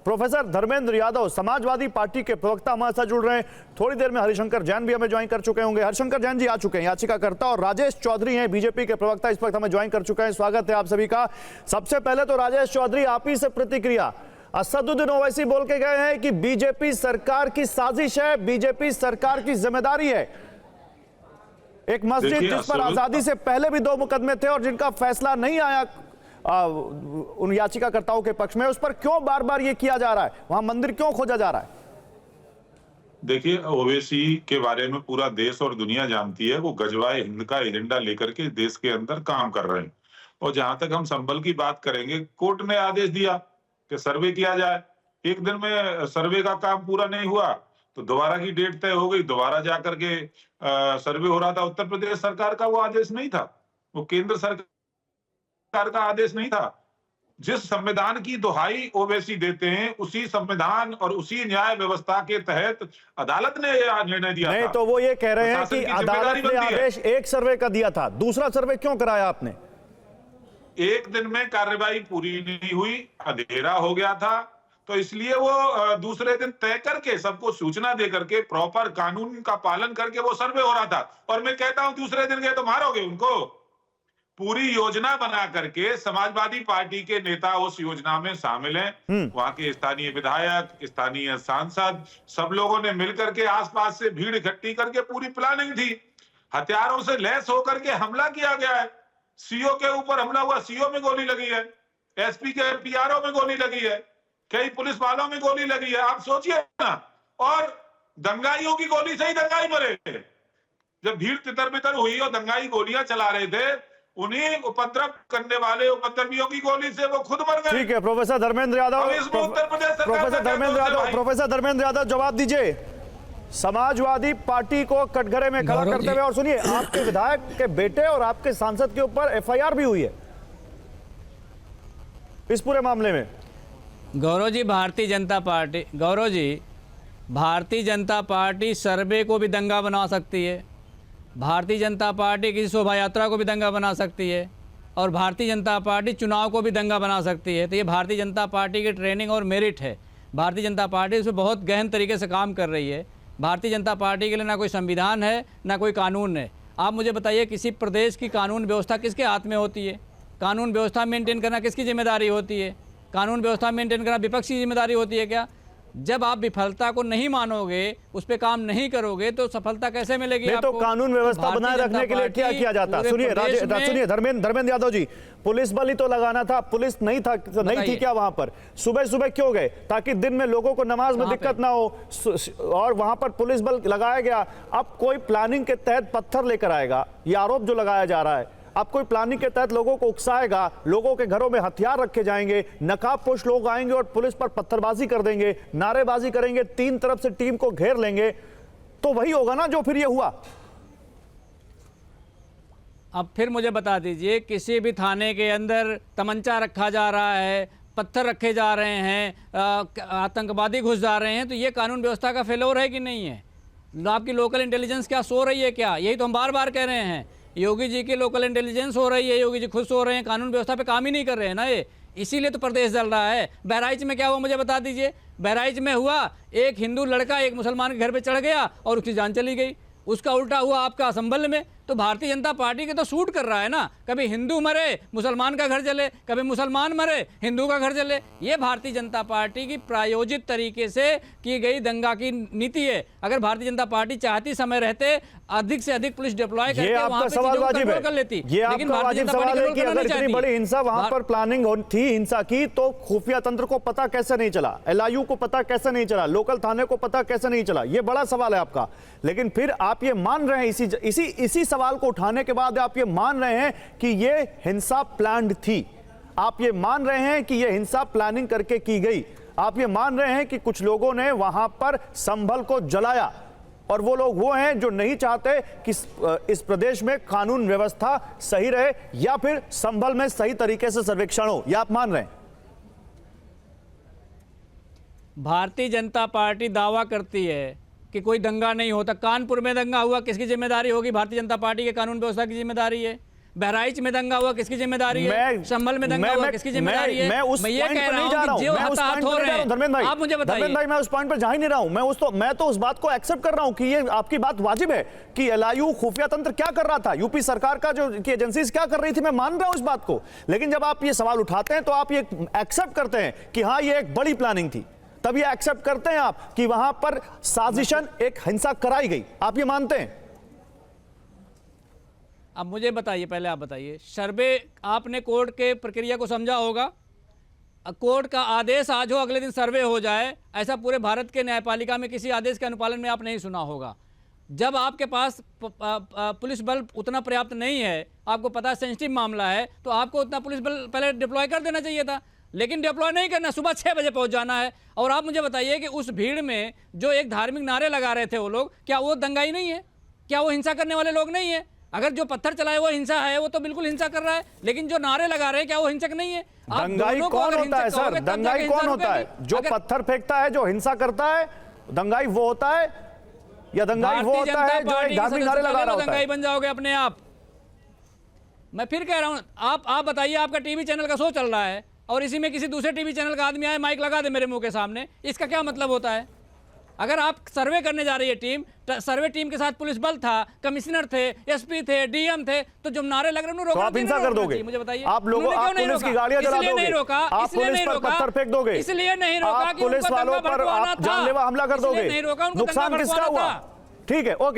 Professor Dharmendra Yadav Samajwadi party के प्रवक्ता हमारे साथ जुड़ रहे हैं। थोड़ी देर में हरिशंकर जैन भी हमें ज्वाइन कर चुके होंगे। हरिशंकर जैन जी आ चुके हैं याचिकाकर्ता, और राजेश चौधरी हैं बीजेपी के प्रवक्ता, इस वक्त हमें ज्वाइन कर चुके हैं। स्वागत है आप सभी का। सबसे पहले तो राजेश चौधरी, आप ही से प्रतिक्रिया। असदुद्दीन ओवैसी बोल के गए हैं कि बीजेपी सरकार की साजिश है, बीजेपी सरकार की जिम्मेदारी है। एक मस्जिद जिस पर आजादी से पहले भी 2 मुकदमे थे और जिनका फैसला नहीं आया उन याचिकाकर्ताओं के पक्ष में, उस पर क्यों बार बार ये किया जा रहा है? वहां मंदिर क्यों खोजा जा रहा है? देखिए, ओवैसी के बारे में पूरा देश और दुनिया जानती है। वो गजवाए हिंद का एजेंडा लेकर के देश के अंदर काम कर रहे हैं। और जहां तक हम संभल की बात करेंगे, कोर्ट ने आदेश दिया कि सर्वे किया जाए। एक दिन में सर्वे का काम पूरा नहीं हुआ तो दोबारा की डेट तय हो गई, दोबारा जाकर के सर्वे हो रहा था। उत्तर प्रदेश सरकार का वो आदेश नहीं था, वो केंद्र सरकार का आदेश नहीं था। जिस संविधान की दुहाई ओवैसी देते हैं, उसी संविधान और उसी न्याय व्यवस्था के तहत अदालत ने यह निर्णय दिया नहीं था। तो वो ये कह रहे हैं कि अदालत ने आदेश एक सर्वे का दिया था, दूसरा सर्वे क्यों कराया आपने? एक दिन में कार्यवाही पूरी नहीं हुई, अंधेरा हो गया था, तो इसलिए वो दूसरे दिन तय करके सबको सूचना दे करके प्रॉपर कानून का पालन करके वो सर्वे हो रहा था। और मैं कहता हूं दूसरे दिन गए तो मारोगे उनको। पूरी योजना बना करके समाजवादी पार्टी के नेता उस योजना में शामिल हैं। वहां के स्थानीय विधायक, स्थानीय सांसद, सब लोगों ने मिलकर के आसपास से भीड़ इकट्ठी करके पूरी प्लानिंग थी। हथियारों से लैस होकर के हमला किया गया है। सीओ के ऊपर हमला हुआ, सीओ में गोली लगी है, एसपी के पीआरओ में गोली लगी है, कई पुलिस वालों में गोली लगी है। आप सोचिए ना। और दंगाइयों की गोली से ही दंगाई मरे। जब भीड़ तितर बितर हुई और दंगाई गोलियां चला रहे थे, उन्हीं उपद्रव करने वाले उपद्रवियों की गोली से वो खुद मर गए। ठीक है प्रोफेसर धर्मेंद्र यादव, प्रोफेसर धर्मेंद्र यादव जवाब दीजिए। समाजवादी पार्टी को कटघरे में खड़ा करते हुए, और सुनिए, आपके विधायक के बेटे और आपके सांसद के ऊपर एफआईआर भी हुई है इस पूरे मामले में। गौरव जी, भारतीय जनता पार्टी सर्वे को भी दंगा बना सकती है, भारतीय जनता पार्टी किसी शोभा यात्रा को भी दंगा बना सकती है, और भारतीय जनता पार्टी चुनाव को भी दंगा बना सकती है। तो ये भारतीय जनता पार्टी की ट्रेनिंग और मेरिट है। भारतीय जनता पार्टी इसमें बहुत गहन तरीके से काम कर रही है। भारतीय जनता पार्टी के लिए ना कोई संविधान है, ना कोई कानून है। आप मुझे बताइए, किसी प्रदेश की कानून व्यवस्था किसके हाथ में होती है? कानून व्यवस्था मेंटेन करना किसकी जिम्मेदारी होती है? कानून व्यवस्था मेंटेन करना विपक्ष की जिम्मेदारी होती है क्या? जब आप विफलता को नहीं मानोगे, उस पे काम नहीं करोगे, तो सफलता कैसे मिलेगी आपको? तो कानून व्यवस्था बनाए रखने के लिए क्या किया जाता? सुनिए धर्मेंद्र यादव जी, पुलिस बल ही तो लगाना था, पुलिस नहीं थी क्या वहां पर? सुबह सुबह क्यों गए? ताकि दिन में लोगों को नमाज में दिक्कत ना हो, और वहां पर पुलिस बल लगाया गया। अब कोई प्लानिंग के तहत पत्थर लेकर आएगा, ये आरोप जो लगाया जा रहा है। अब कोई प्लानिंग के तहत लोगों को उकसाएगा, लोगों के घरों में हथियार रखे जाएंगे, नकाबपोश लोग आएंगे और पुलिस पर पत्थरबाजी कर देंगे, नारेबाजी करेंगे, 3 तरफ से टीम को घेर लेंगे, तो वही होगा ना जो फिर ये हुआ। अब फिर मुझे बता दीजिए, किसी भी थाने के अंदर तमंचा रखा जा रहा है, पत्थर रखे जा रहे हैं, आतंकवादी घुस जा रहे हैं, तो ये कानून व्यवस्था का फेलोर है कि नहीं है? आपकी लोकल इंटेलिजेंस क्या सो रही है क्या? यही तो हम बार बार कह रहे हैं। योगी जी की लोकल इंटेलिजेंस हो रही है, योगी जी खुद सो रहे हैं, कानून व्यवस्था पे काम ही नहीं कर रहे हैं ना ये, इसीलिए तो प्रदेश जल रहा है। बहराइच में क्या हुआ मुझे बता दीजिए। बहराइच में हुआ, एक हिंदू लड़का एक मुसलमान के घर पे चढ़ गया और उसकी जान चली गई। उसका उल्टा हुआ आपका संभल में। तो भारतीय जनता पार्टी के तो सूट कर रहा है ना, कभी हिंदू मरे मुसलमान का घर जले, कभी मुसलमान मरे हिंदू का घर जले। ये भारतीय जनता पार्टी की प्रायोजित तरीके से की गई दंगा की नीति है। अगर भारतीय जनता पार्टी चाहती समय रहते अधिक से अधिक पुलिस डिप्लॉय करके वहां पे कंट्रोल कर लेती, लेकिन भारतीय जनता पार्टी कंट्रोल करना नहीं चाहती। बड़ी हिंसा वहां पर प्लानिंग थी हिंसा की, तो खुफिया तंत्र को पता कैसे नहीं चला? एलआईयू को पता कैसे नहीं चला? लोकल थाने को पता कैसे नहीं चला? ये बड़ा सवाल है आपका। लेकिन फिर आप ये मान रहे हैं, इसी सवाल को उठाने के बाद आप ये मान रहे हैं कि ये हिंसा प्लान्ड थी। आप ये मान रहे हैं कि ये हिंसा प्लानिंग करके की गई। आप ये मान रहे हैं कि कुछ लोगों ने वहां पर संभल को जलाया, और वो लोग वो हैं जो नहीं चाहते कि इस प्रदेश में कानून व्यवस्था सही रहे, या फिर संभल में सही तरीके से सर्वेक्षण हो। यह आप मान रहे हैं? भारतीय जनता पार्टी दावा करती है कि कोई दंगा नहीं होता। कानपुर में दंगा हुआ, किसकी जिम्मेदारी होगी? भारतीय जनता पार्टी के कानून व्यवस्था की जिम्मेदारी है। बहराइच में दंगा हुआ किसकी जिम्मेदारी है, संभल में दंगा हुआ किसकी जिम्मेदारी है? मैं ये कह रहा हूं कि जो हताहत हो रहे हैं, धर्मेंद्र भाई, आप मुझे बताइए। धर्मेंद्र भाई, मैं उस पॉइंट पर जा ही नहीं रहा हूं। मैं तो उस बात को एक्सेप्ट कर रहा हूं कि ये आपकी बात वाजिब है कि एलआईयू खुफिया तंत्र क्या कर रहा था, यूपी सरकार का जो की एजेंसीज क्या कर रही थी, मैं मान रहा हूं इस बात को। लेकिन जब आप ये सवाल उठाते हैं तो आप ये एक्सेप्ट करते हैं कि हाँ ये एक बड़ी प्लानिंग थी, तब ये एक्सेप्ट करते हैं आप कि वहां पर साजिशन एक हिंसा कराई गई, आप ये मानते हैं? अब मुझे बताइए, पहले आप बताइए, सर्वे आपने कोर्ट के प्रक्रिया को समझा होगा। कोर्ट का आदेश आज हो, अगले दिन सर्वे हो जाए, ऐसा पूरे भारत के न्यायपालिका में किसी आदेश के अनुपालन में आप नहीं सुना होगा। जब आपके पास पुलिस बल उतना पर्याप्त नहीं है, आपको पता है सेंसिटिव मामला है, तो आपको उतना पुलिस बल पहले डिप्लॉय कर देना चाहिए था, लेकिन डिप्लॉय नहीं करना, सुबह 6 बजे पहुंच जाना है। और आप मुझे बताइए कि उस भीड़ में जो एक धार्मिक नारे लगा रहे थे वो लोग, क्या वो दंगाई नहीं है? क्या वो हिंसा करने वाले लोग नहीं है? अगर जो पत्थर चलाए वो हिंसा है, वो तो बिल्कुल हिंसा कर रहा है, लेकिन जो नारे लगा रहे हैं क्या वो हिंसक नहीं है? दंगाई कौन होता है सर? दंगाई कौन होता है? जो पत्थर फेंकता है, जो हिंसा करता है, दंगाई वो होता है, या दंगाई वो होता है जो एक धार्मिक नारे लगा रहा होता है? दंगाई बन जाओगे अपने आप। मैं फिर कह रहा हूं, आप बताइए, आपका टीवी चैनल का शो चल रहा है और इसी में किसी दूसरे टीवी चैनल का आदमी आए, माइक लगा दे मेरे मुंह के सामने, इसका क्या मतलब होता है? अगर आप सर्वे करने जा रही है टीम, सर्वे टीम के साथ पुलिस बल था, कमिश्नर थे, एसपी थे, डीएम थे, तो जो नारे लग रहे हैं तो आप हिंसा कर दोगे? मुझे बताइए, आप लोगों, आप पुलिस की गाड़ियां जला दोगे, नहीं रोका, आप पुलिस पर पत्थर फेंक दोगे, इसलिए नहीं रोका आप पुलिस वालों पर आप जानलेवा हमला कर दोगे, नुकसान किसका हुआ? ठीक है, ओके,